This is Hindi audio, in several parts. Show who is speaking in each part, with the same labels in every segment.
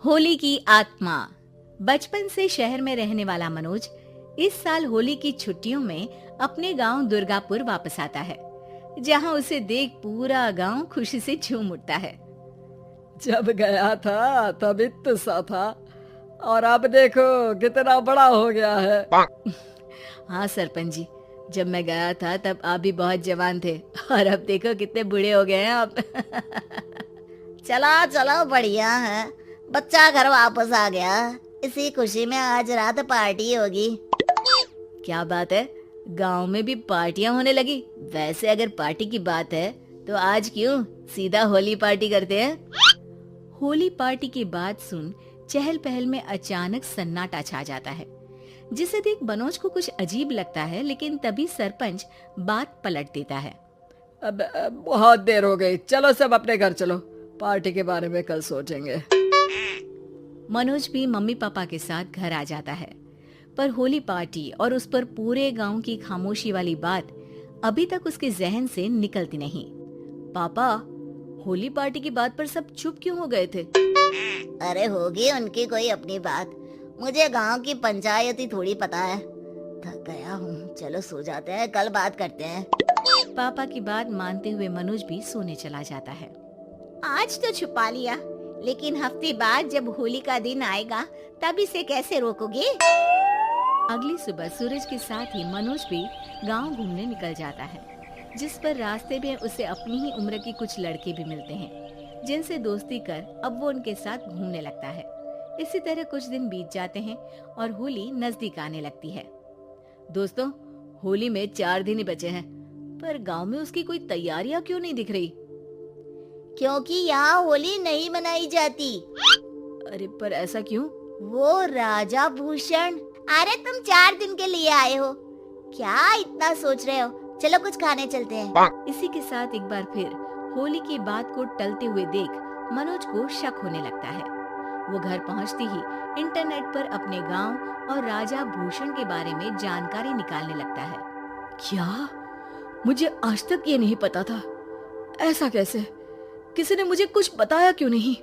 Speaker 1: होली की आत्मा। बचपन से शहर में रहने वाला मनोज इस साल होली की छुट्टियों में अपने गांव दुर्गापुर वापस आता है, जहां उसे देख पूरा गांव खुशी से झूम उठता है।
Speaker 2: जब गया था तब इतना सा था और अब देखो कितना बड़ा हो गया है।
Speaker 1: हाँ सरपंच जी, जब मैं गया था तब आप भी बहुत जवान थे और अब देखो कितने बूढ़े हो गए हैं आप।
Speaker 3: चला चलो बढ़िया है, बच्चा घर वापस आ गया। इसी खुशी में आज रात पार्टी होगी।
Speaker 1: क्या बात है, गांव में भी पार्टियां होने लगी। वैसे अगर पार्टी की बात है तो आज क्यों सीधा होली पार्टी करते हैं। होली पार्टी की बात सुन चहल पहल में अचानक सन्नाटा छा जाता है, जिसे देख मनोज को कुछ अजीब लगता है, लेकिन तभी सरपंच बात पलट देता है।
Speaker 2: अब बहुत देर हो गई, चलो सब अपने घर चलो, पार्टी के बारे में कल सोचेंगे।
Speaker 1: मनोज भी मम्मी पापा के साथ घर आ जाता है, पर होली पार्टी और उस पर पूरे गांव की खामोशी वाली बात अभी तक उसके जहन से निकलती नहीं। पापा, होली पार्टी की बात पर सब चुप क्यों हो गए थे?
Speaker 3: अरे होगी उनकी कोई अपनी बात, मुझे गांव की पंचायत ही थोड़ी पता है। थक गया हूँ, चलो सो जाते हैं, कल बात करते हैं।
Speaker 1: पापा की बात मानते हुए मनोज भी सोने चला जाता है।
Speaker 4: आज तो छुपा लिया, लेकिन हफ्ते बाद जब होली का दिन आएगा तब इसे कैसे रोकोगे?
Speaker 1: अगली सुबह सूरज के साथ ही मनोज भी गांव घूमने निकल जाता है, जिस पर रास्ते में उसे अपनी ही उम्र के कुछ लड़के भी मिलते हैं, जिनसे दोस्ती कर अब वो उनके साथ घूमने लगता है। इसी तरह कुछ दिन बीत जाते हैं और होली नजदीक आने लगती है। दोस्तों, होली में 4 दिन ही बचे हैं, पर गांव में उसकी कोई तैयारियां क्यों नहीं दिख रही?
Speaker 3: क्योंकि यहाँ होली नहीं मनाई जाती।
Speaker 1: अरे पर ऐसा क्यों?
Speaker 3: वो राजा भूषण। अरे तुम 4 दिन के लिए आए हो, क्या इतना सोच रहे हो? चलो कुछ खाने चलते हैं।
Speaker 1: इसी के साथ एक बार फिर होली की बात को टलते हुए देख मनोज को शक होने लगता है। वो घर पहुंचते ही इंटरनेट पर अपने गांव और राजा भूषण के बारे में जानकारी निकालने लगता है।
Speaker 2: क्या? मुझे आज तक ये नहीं पता था। ऐसा कैसे? किसी ने मुझे कुछ बताया क्यों नहीं?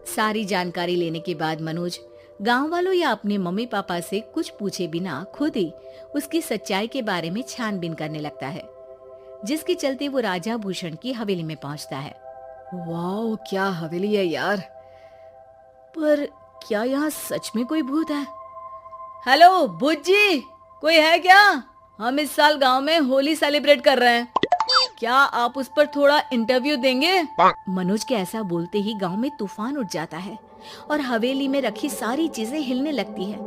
Speaker 1: सारी जानकारी लेने के बाद मनोज गांव वालों या अपने मम्मी पापा से कुछ पूछे बिना खुद ही उसकी सच्चाई के बारे में छानबीन करने लगता है, जिसके चलते वो राजा भूषण की हवेली में पहुंचता है।
Speaker 2: वाह, क्या हवेली है यार। पर क्या यहाँ सच में कोई भूत है? हेलो भूत जी, कोई है क्या? हम इस साल गांव में होली सेलिब्रेट कर रहे हैं, क्या आप उस पर थोड़ा इंटरव्यू देंगे?
Speaker 1: मनोज के ऐसा बोलते ही गांव में तूफान उठ जाता है और हवेली में रखी सारी चीजें हिलने लगती है।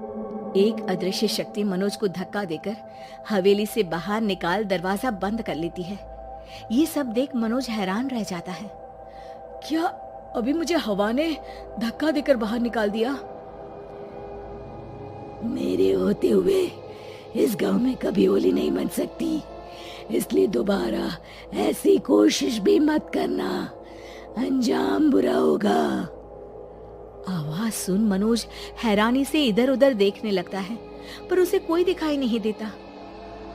Speaker 1: एक अदृश्य शक्ति मनोज को धक्का देकर हवेली से बाहर निकाल दरवाजा बंद कर लेती है। ये सब देख मनोज हैरान रह जाता है।
Speaker 2: क्या अभी मुझे हवा ने धक्का देकर बाहर निकाल दिया?
Speaker 5: मेरे होते हुए इस गांव में कभी होली नहीं मन सकती, इसलिए दोबारा ऐसी कोशिश भी मत करना, अंजाम बुरा होगा।
Speaker 1: आवाज सुन मनोज हैरानी से इधर उधर देखने लगता है, पर उसे कोई दिखाई नहीं देता।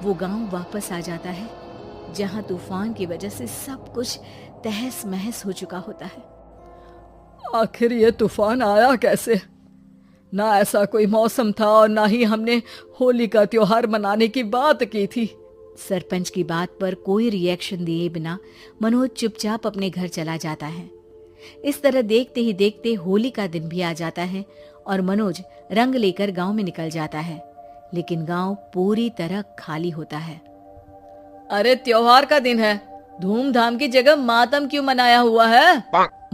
Speaker 1: वो गांव वापस आ जाता है, जहां तूफान की वजह से सब कुछ तहस महस हो चुका होता है।
Speaker 2: आखिर ये तूफान आया कैसे? ना ऐसा कोई मौसम था और ना ही हमने होली का त्योहार मनाने की बात की थी।
Speaker 1: सरपंच की बात पर कोई रिएक्शन दिए बिना मनोज चुपचाप अपने घर चला जाता है। इस तरह देखते ही देखते होली का दिन भी आ जाता है और मनोज रंग लेकर गांव में निकल जाता है, लेकिन गांव पूरी तरह खाली होता है।
Speaker 2: अरे त्योहार का दिन है, धूमधाम की जगह मातम क्यों मनाया हुआ है?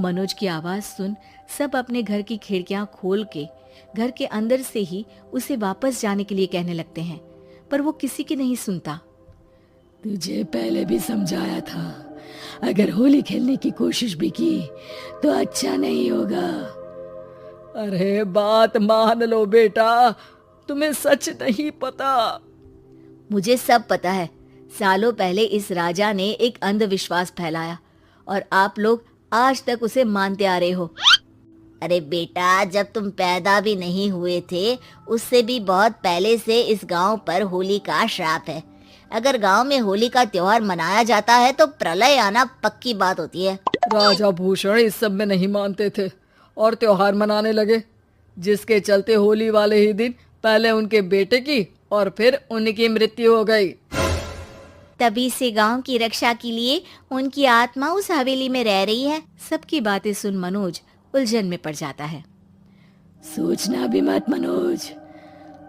Speaker 1: मनोज की आवाज सुन सब अपने घर की खिड़कियां खोल के घर के अंदर से ही उसे वापस जाने के लिए कहने लगते हैं, पर वो किसी की नहीं सुनता।
Speaker 5: तुझे पहले भी समझाया था, अगर होली खेलने की कोशिश भी की तो अच्छा नहीं होगा।
Speaker 2: अरे बात मान लो बेटा, तुम्हें सच नहीं पता।
Speaker 1: मुझे सब पता है। सालों पहले इस राजा ने एक अंधविश्वास फैलाया और आप लोग आज तक उसे मानते आ रहे हो।
Speaker 3: अरे बेटा, जब तुम पैदा भी नहीं हुए थे उससे भी बहुत पहले से इस गांव पर होली का श्राप है। अगर गांव में होली का त्योहार मनाया जाता है तो प्रलय आना पक्की बात होती है।
Speaker 2: राजा भूषण इस सब में नहीं मानते थे और त्योहार मनाने लगे, जिसके चलते होली वाले ही दिन पहले उनके बेटे की और फिर उनकी मृत्यु हो गई।
Speaker 4: तभी से गांव की रक्षा के लिए उनकी आत्मा उस हवेली में रह रही है।
Speaker 1: सबकी बातें सुन मनोज उलझन में पड़ जाता है।
Speaker 5: सोचना भी मत मनोज,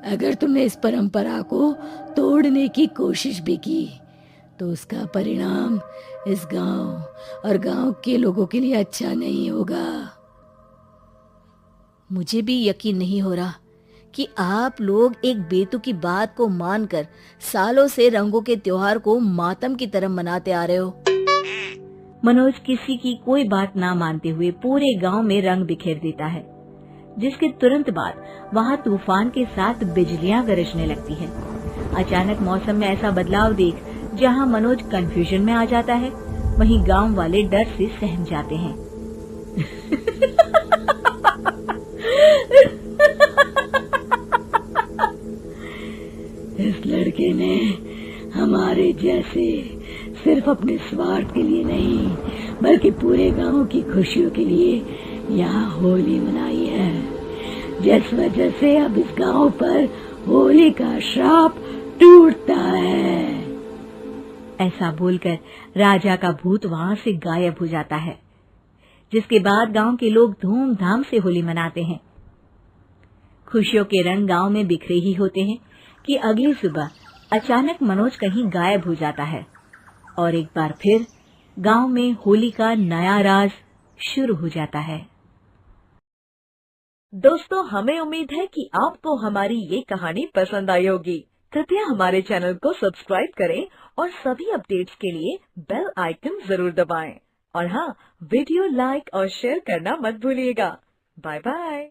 Speaker 5: अगर तुमने इस परंपरा को तोड़ने की कोशिश भी की तो उसका परिणाम इस गांव और गांव के लोगों के लिए अच्छा नहीं होगा।
Speaker 1: मुझे भी यकीन नहीं हो रहा कि आप लोग एक बेतुकी बात को मानकर सालों से रंगों के त्योहार को मातम की तरह मनाते आ रहे हो। मनोज किसी की कोई बात ना मानते हुए पूरे गांव में रंग बिखेर देता है, जिसके तुरंत बाद वहां तूफान के साथ बिजलियां गरजने लगती है। अचानक मौसम में ऐसा बदलाव देख जहां मनोज कंफ्यूजन में आ जाता है, वहीं गांव वाले डर से सहम जाते हैं।
Speaker 5: इस लड़के ने हमारे जैसे सिर्फ अपने स्वार्थ के लिए नहीं बल्कि पूरे गांव की खुशियों के लिए यहाँ होली मनाई है, जिस वजह से अब इस गांव पर होली का श्राप टूटता है।
Speaker 1: ऐसा बोलकर राजा का भूत वहां से गायब हो जाता है, जिसके बाद गांव के लोग धूमधाम से होली मनाते हैं। खुशियों के रंग गांव में बिखरे ही होते हैं कि अगली सुबह अचानक मनोज कहीं गायब हो जाता है और एक बार फिर गांव में होली का नया राज शुरू हो जाता है।
Speaker 6: दोस्तों, हमें उम्मीद है कि आपको हमारी ये कहानी पसंद आई होगी। कृपया हमारे चैनल को सब्सक्राइब करें और सभी अपडेट्स के लिए बेल आइकन जरूर दबाएं। और हाँ, वीडियो लाइक और शेयर करना मत भूलिएगा। Bye bye.